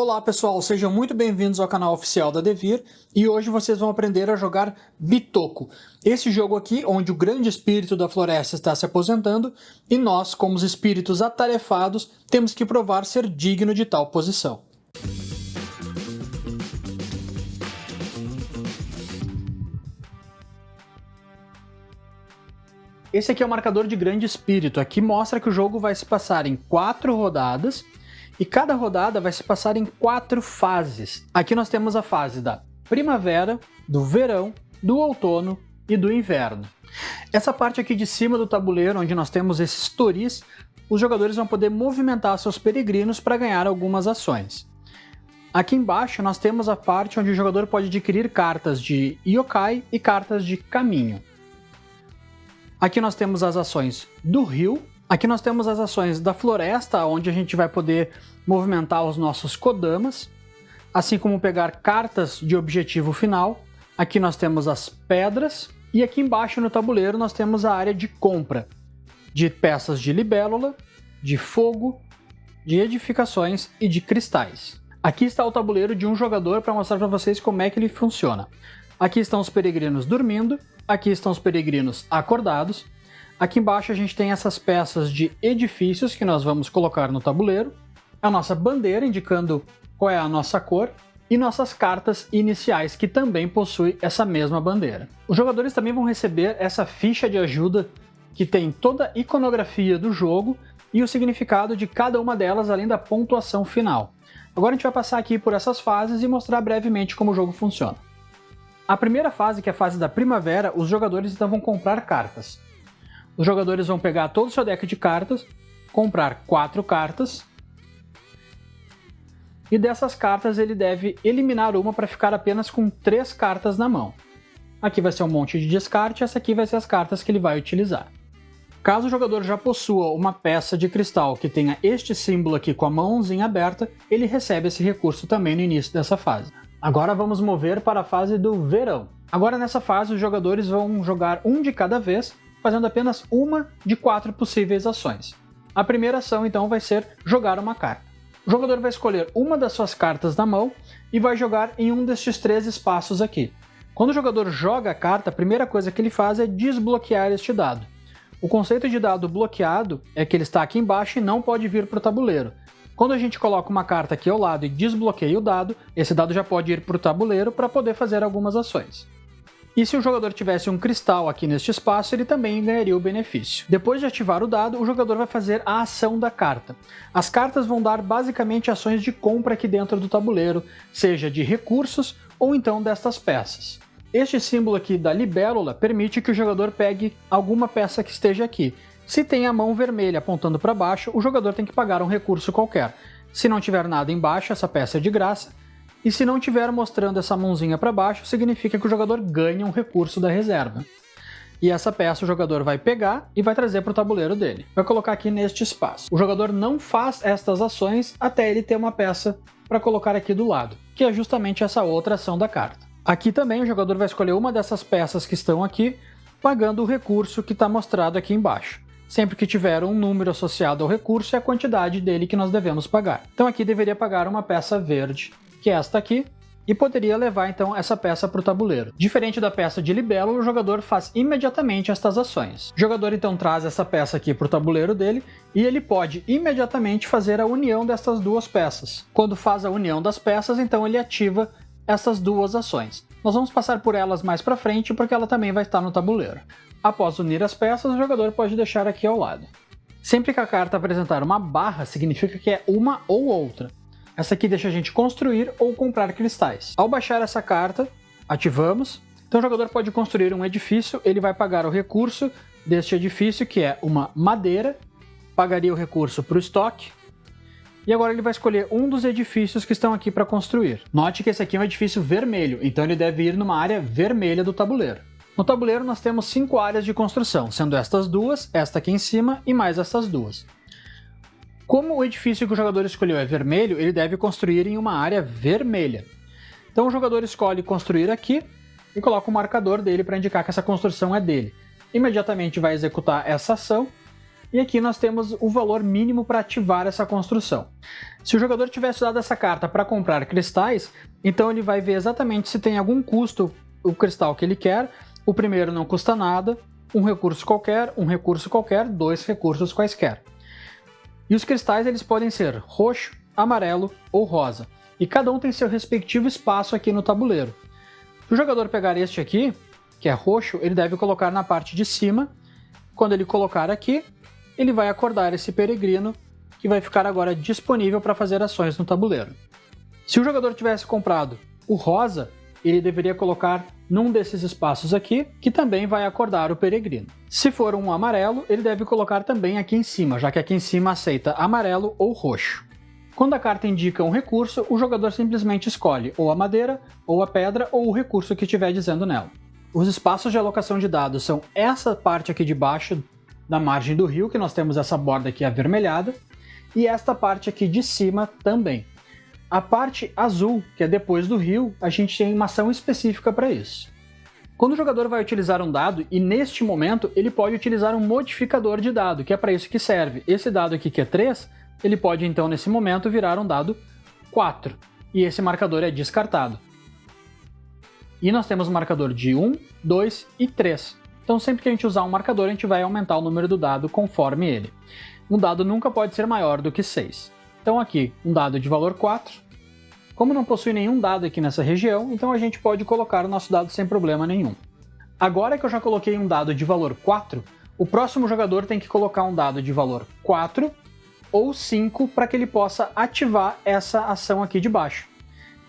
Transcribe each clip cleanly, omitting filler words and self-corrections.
Olá pessoal, sejam muito bem-vindos ao canal oficial da Devir e hoje vocês vão aprender a jogar Bitoku. Esse jogo aqui, onde o grande espírito da floresta está se aposentando e nós, como os espíritos atarefados, temos que provar ser digno de tal posição. Esse aqui é o marcador de grande espírito, aqui mostra que o jogo vai se passar em 4 rodadas, e cada rodada vai se passar em 4 fases. Aqui nós temos a fase da primavera, do verão, do outono e do inverno. Essa parte aqui de cima do tabuleiro, onde nós temos esses toris, os jogadores vão poder movimentar seus peregrinos para ganhar algumas ações. Aqui embaixo nós temos a parte onde o jogador pode adquirir cartas de yokai e cartas de caminho. Aqui nós temos as ações do rio. Aqui nós temos as ações da floresta, onde a gente vai poder movimentar os nossos kodamas, assim como pegar cartas de objetivo final. Aqui nós temos as pedras, e aqui embaixo no tabuleiro nós temos a área de compra, de peças de libélula, de fogo, de edificações e de cristais. Aqui está o tabuleiro de um jogador para mostrar para vocês como é que ele funciona. Aqui estão os peregrinos dormindo, aqui estão os peregrinos acordados. Aqui embaixo a gente tem essas peças de edifícios que nós vamos colocar no tabuleiro, a nossa bandeira indicando qual é a nossa cor e nossas cartas iniciais que também possuem essa mesma bandeira. Os jogadores também vão receber essa ficha de ajuda que tem toda a iconografia do jogo e o significado de cada uma delas além da pontuação final. Agora a gente vai passar aqui por essas fases e mostrar brevemente como o jogo funciona. A primeira fase, que é a fase da primavera, os jogadores então vão comprar cartas. Os jogadores vão pegar todo o seu deck de cartas, comprar 4 cartas, e dessas cartas ele deve eliminar uma para ficar apenas com 3 cartas na mão. Aqui vai ser um monte de descarte, essa aqui vai ser as cartas que ele vai utilizar. Caso o jogador já possua uma peça de cristal que tenha este símbolo aqui com a mãozinha aberta, ele recebe esse recurso também no início dessa fase. Agora vamos mover para a fase do verão. Agora nessa fase os jogadores vão jogar um de cada vez, fazendo apenas uma de 4 possíveis ações. A primeira ação então vai ser jogar uma carta. O jogador vai escolher uma das suas cartas na mão e vai jogar em um destes 3 espaços aqui. Quando o jogador joga a carta, a primeira coisa que ele faz é desbloquear este dado. O conceito de dado bloqueado é que ele está aqui embaixo e não pode vir para o tabuleiro. Quando a gente coloca uma carta aqui ao lado e desbloqueia o dado, esse dado já pode ir para o tabuleiro para poder fazer algumas ações. E se o jogador tivesse um cristal aqui neste espaço, ele também ganharia o benefício. Depois de ativar o dado, o jogador vai fazer a ação da carta. As cartas vão dar basicamente ações de compra aqui dentro do tabuleiro, seja de recursos ou então destas peças. Este símbolo aqui da libélula permite que o jogador pegue alguma peça que esteja aqui. Se tem a mão vermelha apontando para baixo, o jogador tem que pagar um recurso qualquer. Se não tiver nada embaixo, essa peça é de graça. E se não estiver mostrando essa mãozinha para baixo, significa que o jogador ganha um recurso da reserva. E essa peça o jogador vai pegar e vai trazer para o tabuleiro dele. Vai colocar aqui neste espaço. O jogador não faz estas ações até ele ter uma peça para colocar aqui do lado, que é justamente essa outra ação da carta. Aqui também o jogador vai escolher uma dessas peças que estão aqui, pagando o recurso que está mostrado aqui embaixo. Sempre que tiver um número associado ao recurso, é a quantidade dele que nós devemos pagar. Então aqui deveria pagar uma peça verde, que é esta aqui, e poderia levar então essa peça para o tabuleiro. Diferente da peça de libélula, o jogador faz imediatamente estas ações. O jogador então traz essa peça aqui para o tabuleiro dele, e ele pode imediatamente fazer a união dessas 2 peças. Quando faz a união das peças, então ele ativa essas 2 ações. Nós vamos passar por elas mais para frente, porque ela também vai estar no tabuleiro. Após unir as peças, o jogador pode deixar aqui ao lado. Sempre que a carta apresentar uma barra, significa que é uma ou outra. Essa aqui deixa a gente construir ou comprar cristais. Ao baixar essa carta, ativamos. Então o jogador pode construir um edifício, ele vai pagar o recurso deste edifício, que é uma madeira, pagaria o recurso para o estoque, e agora ele vai escolher um dos edifícios que estão aqui para construir. Note que esse aqui é um edifício vermelho, então ele deve ir numa área vermelha do tabuleiro. No tabuleiro nós temos 5 áreas de construção, sendo estas 2, esta aqui em cima e mais essas 2. Como o edifício que o jogador escolheu é vermelho, ele deve construir em uma área vermelha. Então o jogador escolhe construir aqui e coloca o marcador dele para indicar que essa construção é dele. Imediatamente vai executar essa ação e aqui nós temos o valor mínimo para ativar essa construção. Se o jogador tivesse usado essa carta para comprar cristais, então ele vai ver exatamente se tem algum custo o cristal que ele quer. O primeiro não custa nada, um recurso qualquer, dois recursos quaisquer. E os cristais eles podem ser roxo, amarelo ou rosa, e cada um tem seu respectivo espaço aqui no tabuleiro. Se o jogador pegar este aqui, que é roxo, ele deve colocar na parte de cima. Quando ele colocar aqui, ele vai acordar esse peregrino, que vai ficar agora disponível para fazer ações no tabuleiro. Se o jogador tivesse comprado o rosa, ele deveria colocar num desses espaços aqui, que também vai acordar o peregrino. Se for um amarelo, ele deve colocar também aqui em cima, já que aqui em cima aceita amarelo ou roxo. Quando a carta indica um recurso, o jogador simplesmente escolhe ou a madeira, ou a pedra, ou o recurso que estiver dizendo nela. Os espaços de alocação de dados são essa parte aqui de baixo da margem do rio, que nós temos essa borda aqui avermelhada, e esta parte aqui de cima também. A parte azul, que é depois do rio, a gente tem uma ação específica para isso. Quando o jogador vai utilizar um dado, e neste momento ele pode utilizar um modificador de dado, que é para isso que serve. Esse dado aqui, que é 3, ele pode então nesse momento virar um dado 4, e esse marcador é descartado. E nós temos um marcador de 1, 2 e 3. Então sempre que a gente usar um marcador, a gente vai aumentar o número do dado conforme ele. Um dado nunca pode ser maior do que 6. Então aqui, um dado de valor 4. Como não possui nenhum dado aqui nessa região, então a gente pode colocar o nosso dado sem problema nenhum. Agora que eu já coloquei um dado de valor 4, o próximo jogador tem que colocar um dado de valor 4 ou 5 para que ele possa ativar essa ação aqui de baixo.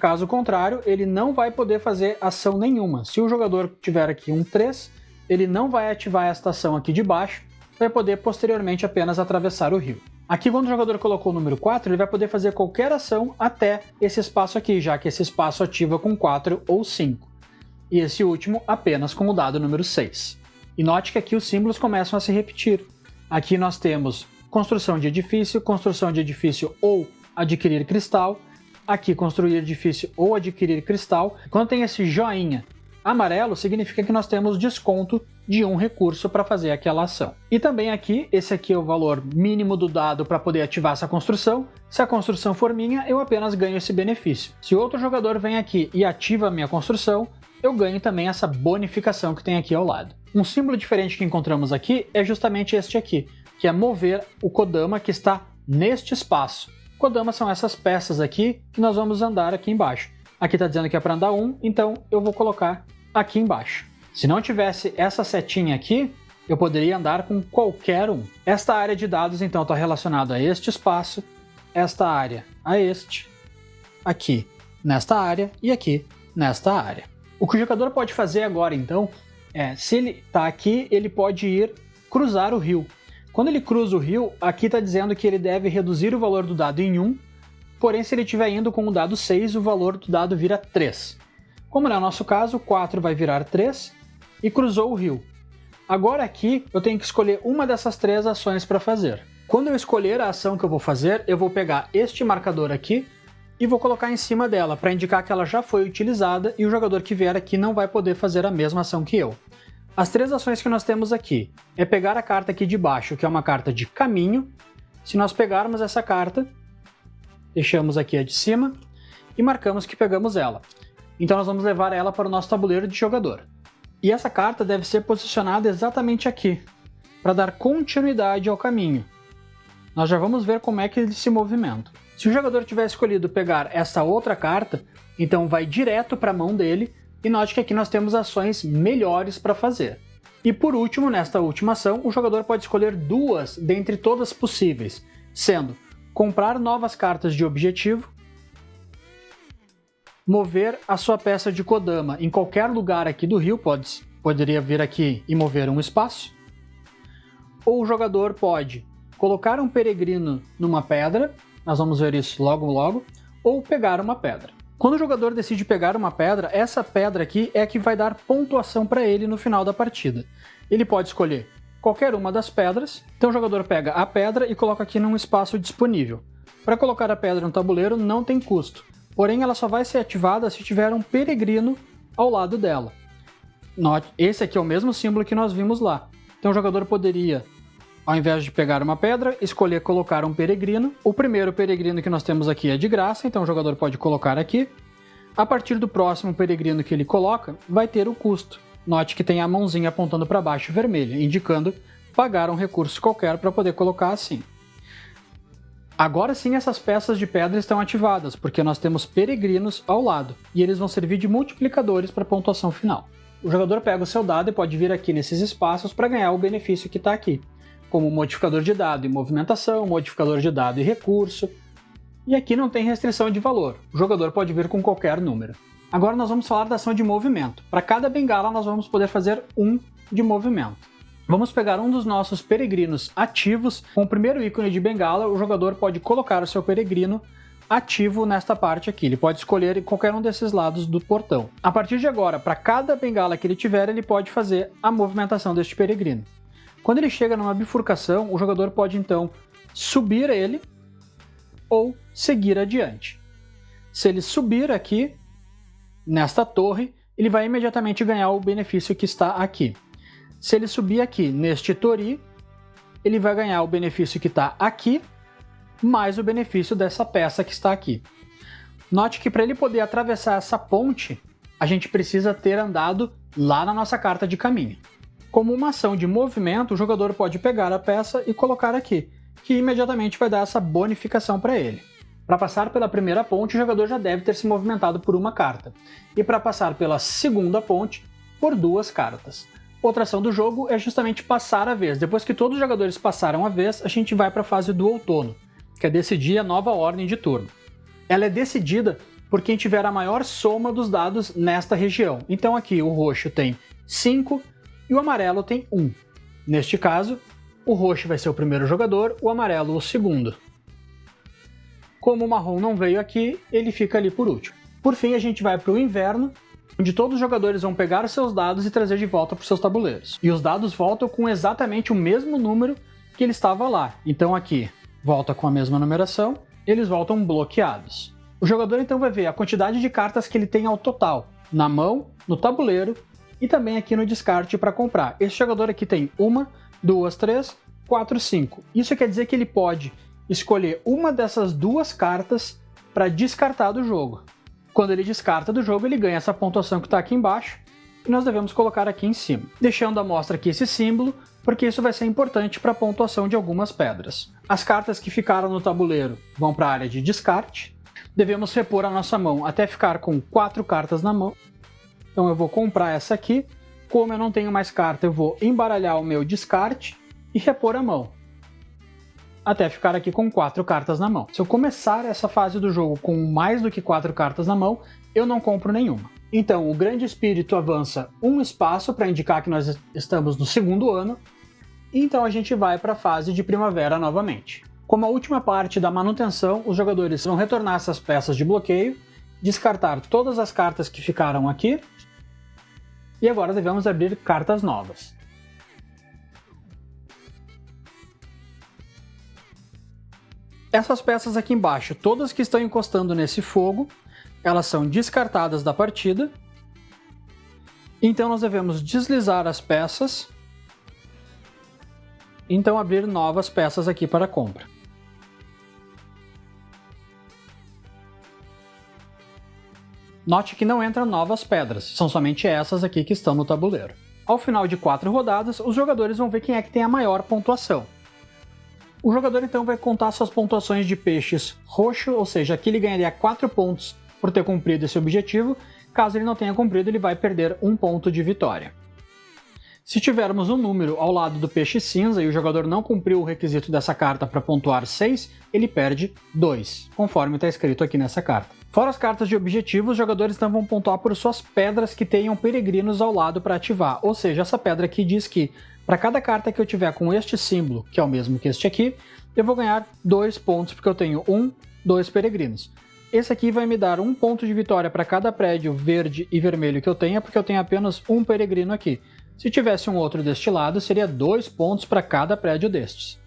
Caso contrário, ele não vai poder fazer ação nenhuma. Se o jogador tiver aqui um 3, ele não vai ativar esta ação aqui de baixo, vai poder posteriormente apenas atravessar o rio. Aqui, quando o jogador colocou o número 4, ele vai poder fazer qualquer ação até esse espaço aqui, já que esse espaço ativa com 4 ou 5. E esse último apenas com o dado número 6. E note que aqui os símbolos começam a se repetir. Aqui nós temos construção de edifício ou adquirir cristal. Aqui, construir edifício ou adquirir cristal. Quando tem esse joinha amarelo, significa que nós temos desconto de um recurso para fazer aquela ação. E também aqui, esse aqui é o valor mínimo do dado para poder ativar essa construção. Se a construção for minha, eu apenas ganho esse benefício. Se outro jogador vem aqui e ativa a minha construção, eu ganho também essa bonificação que tem aqui ao lado. Um símbolo diferente que encontramos aqui é justamente este aqui, que é mover o Kodama que está neste espaço. Kodama são essas peças aqui que nós vamos andar aqui embaixo. Aqui está dizendo que é para andar 1, então eu vou colocar aqui embaixo. Se não tivesse essa setinha aqui, eu poderia andar com qualquer um. Esta área de dados, então, está relacionada a este espaço, esta área a este, aqui nesta área e aqui nesta área. O que o jogador pode fazer agora, então, se ele está aqui, ele pode ir cruzar o rio. Quando ele cruza o rio, aqui está dizendo que ele deve reduzir o valor do dado em 1, porém se ele estiver indo com o dado 6, o valor do dado vira 3. Como não é o nosso caso, 4 vai virar 3 e cruzou o rio. Agora aqui eu tenho que escolher uma dessas 3 ações para fazer. Quando eu escolher a ação que eu vou fazer, eu vou pegar este marcador aqui e vou colocar em cima dela para indicar que ela já foi utilizada e o jogador que vier aqui não vai poder fazer a mesma ação que eu. As 3 ações que nós temos aqui é pegar a carta aqui de baixo, que é uma carta de caminho. Se nós pegarmos essa carta, deixamos aqui a de cima e marcamos que pegamos ela. Então nós vamos levar ela para o nosso tabuleiro de jogador. E essa carta deve ser posicionada exatamente aqui, para dar continuidade ao caminho. Nós já vamos ver como é que ele se movimenta. Se o jogador tiver escolhido pegar essa outra carta, então vai direto para a mão dele, e note que aqui nós temos ações melhores para fazer. E por último, nesta última ação, o jogador pode escolher 2 dentre todas possíveis, sendo comprar novas cartas de objetivo, mover a sua peça de Kodama em qualquer lugar aqui do rio, poderia vir aqui e mover um espaço, ou o jogador pode colocar um peregrino numa pedra, nós vamos ver isso logo logo, ou pegar uma pedra. Quando o jogador decide pegar uma pedra, essa pedra aqui é a que vai dar pontuação para ele no final da partida. Ele pode escolher qualquer uma das pedras, então o jogador pega a pedra e coloca aqui num espaço disponível. Para colocar a pedra no tabuleiro não tem custo, porém ela só vai ser ativada se tiver um peregrino ao lado dela. Note, esse aqui é o mesmo símbolo que nós vimos lá. Então o jogador poderia Ao invés de pegar uma pedra, escolher colocar um peregrino. O primeiro peregrino que nós temos aqui é de graça, então o jogador pode colocar aqui. A partir do próximo peregrino que ele coloca, vai ter o custo. Note que tem a mãozinha apontando para baixo vermelha, indicando pagar um recurso qualquer para poder colocar assim. Agora sim essas peças de pedra estão ativadas, porque nós temos peregrinos ao lado, e eles vão servir de multiplicadores para a pontuação final. O jogador pega o seu dado e pode vir aqui nesses espaços para ganhar o benefício que está aqui, como modificador de dado e movimentação, modificador de dado e recurso. E aqui não tem restrição de valor, o jogador pode vir com qualquer número. Agora nós vamos falar da ação de movimento. Para cada bengala nós vamos poder fazer um de movimento. Vamos pegar um dos nossos peregrinos ativos. Com o primeiro ícone de bengala, o jogador pode colocar o seu peregrino ativo nesta parte aqui. Ele pode escolher em qualquer um desses lados do portão. A partir de agora, para cada bengala que ele tiver, ele pode fazer a movimentação deste peregrino. Quando ele chega numa bifurcação, o jogador pode então subir ele ou seguir adiante. Se ele subir aqui, nesta torre, ele vai imediatamente ganhar o benefício que está aqui. Se ele subir aqui neste tori, ele vai ganhar o benefício que está aqui, mais o benefício dessa peça que está aqui. Note que para ele poder atravessar essa ponte, a gente precisa ter andado lá na nossa carta de caminho. Como uma ação de movimento, o jogador pode pegar a peça e colocar aqui, que imediatamente vai dar essa bonificação para ele. Para passar pela primeira ponte, o jogador já deve ter se movimentado por uma carta, e para passar pela segunda ponte, por 2 cartas. Outra ação do jogo é justamente passar a vez. Depois que todos os jogadores passaram a vez, a gente vai para a fase do outono, que é decidir a nova ordem de turno. Ela é decidida por quem tiver a maior soma dos dados nesta região. Então aqui o roxo tem 5 e o amarelo tem 1. Neste caso, o roxo vai ser o primeiro jogador, o amarelo o segundo. Como o marrom não veio aqui, ele fica ali por último. Por fim, a gente vai para o inverno, onde todos os jogadores vão pegar os seus dados e trazer de volta para os seus tabuleiros. E os dados voltam com exatamente o mesmo número que ele estava lá. Então aqui, volta com a mesma numeração, eles voltam bloqueados. O jogador então vai ver a quantidade de cartas que ele tem ao total, na mão, no tabuleiro e também aqui no descarte para comprar. Esse jogador aqui tem 1, 2, 3, 4, 5. Isso quer dizer que ele pode escolher uma dessas 2 cartas para descartar do jogo. Quando ele descarta do jogo, ele ganha essa pontuação que está aqui embaixo e nós devemos colocar aqui em cima, deixando à mostra aqui esse símbolo, porque isso vai ser importante para a pontuação de algumas pedras. As cartas que ficaram no tabuleiro vão para a área de descarte. Devemos repor a nossa mão até ficar com 4 cartas na mão. Então eu vou comprar essa aqui. Como eu não tenho mais carta, eu vou embaralhar o meu descarte e repor a mão, até ficar aqui com 4 cartas na mão. Se eu começar essa fase do jogo com mais do que 4 cartas na mão, eu não compro nenhuma. Então o Grande Espírito avança um espaço para indicar que nós estamos no segundo ano, e então a gente vai para a fase de primavera novamente. Como a última parte da manutenção, os jogadores vão retornar essas peças de bloqueio, descartar todas as cartas que ficaram aqui, e agora devemos abrir cartas novas. Essas peças aqui embaixo, todas que estão encostando nesse fogo, elas são descartadas da partida. Então nós devemos deslizar as peças, então abrir novas peças aqui para compra. Note que não entram novas pedras, são somente essas aqui que estão no tabuleiro. Ao final de 4 rodadas, os jogadores vão ver quem é que tem a maior pontuação. O jogador então vai contar suas pontuações de peixes roxo, ou seja, aqui ele ganharia 4 pontos por ter cumprido esse objetivo. Caso ele não tenha cumprido, ele vai perder 1 ponto de vitória. Se tivermos um número ao lado do peixe cinza e o jogador não cumpriu o requisito dessa carta para pontuar 6, ele perde 2, conforme está escrito aqui nessa carta. Fora as cartas de objetivo, os jogadores então vão pontuar por suas pedras que tenham peregrinos ao lado para ativar, ou seja, essa pedra aqui diz que para cada carta que eu tiver com este símbolo, que é o mesmo que este aqui, eu vou ganhar 2 pontos, porque eu tenho 2 peregrinos. Esse aqui vai me dar 1 ponto de vitória para cada prédio verde e vermelho que eu tenha, porque eu tenho apenas 1 peregrino aqui. Se tivesse um outro deste lado, seria 2 pontos para cada prédio destes.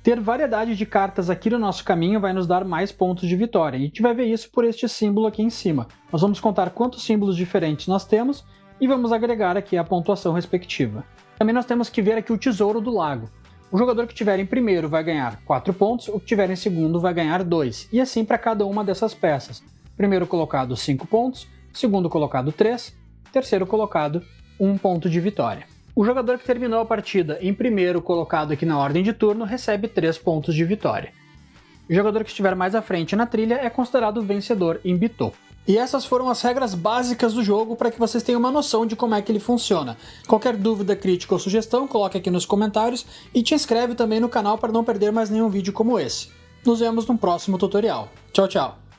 Ter variedade de cartas aqui no nosso caminho vai nos dar mais pontos de vitória, e a gente vai ver isso por este símbolo aqui em cima. Nós vamos contar quantos símbolos diferentes nós temos e vamos agregar aqui a pontuação respectiva. Também nós temos que ver aqui o Tesouro do Lago. O jogador que estiver em primeiro vai ganhar 4 pontos, o que estiver em segundo vai ganhar 2, e assim para cada uma dessas peças. Primeiro colocado 5 pontos, segundo colocado 3, terceiro colocado 1 ponto de vitória. O jogador que terminou a partida em primeiro colocado aqui na ordem de turno recebe 3 pontos de vitória. O jogador que estiver mais à frente na trilha é considerado vencedor em Bitou. E essas foram as regras básicas do jogo para que vocês tenham uma noção de como é que ele funciona. Qualquer dúvida, crítica ou sugestão, coloque aqui nos comentários e te inscreve também no canal para não perder mais nenhum vídeo como esse. Nos vemos no próximo tutorial. Tchau, tchau!